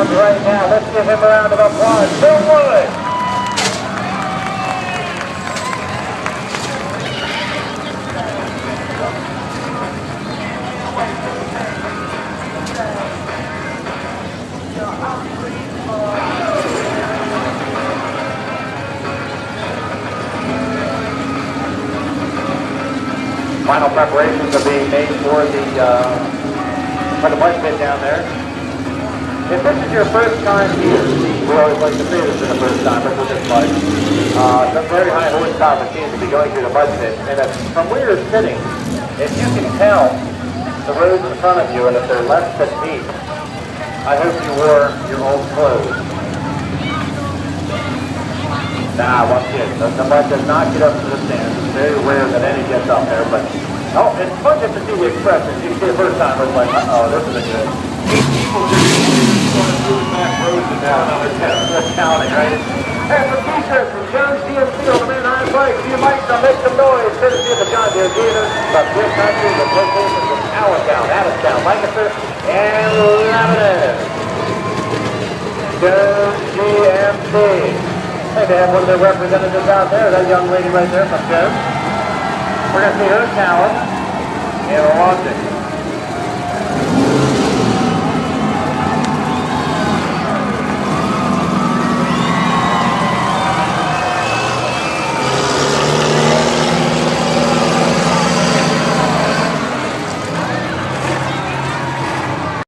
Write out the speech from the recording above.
ground right now. Let's give him a round of applause. Bill Wood. Final preparations are being made for the mud pit down there. If this is your first time here, we always like to say this is the first time with this mud. Some very high horsepower machines will be going through the mud pit, and from where you're sitting, if you can tell the roads in front of you, and if they're less than deep, I hope you wore your old clothes. Nah, once again, the mud does not get up to the stands. It's very rare that any gets up there, but oh, it's fun just to see the expression. You see the first time, it's like, uh-oh, this isn't good. 8 people just going through the back roads and down on their test. They're counting, right? Hey, for t-shirts from John's DMC on the main iron bike, you might make some noise, courtesy of the John Deere dealers, from Deer Country, with locations in Allentown, Adamstown, Lancaster, and Lebanon. Jones GMC. Hey, they have one of their representatives out there, that young lady right there from Jones. We're going to see her talent in launching.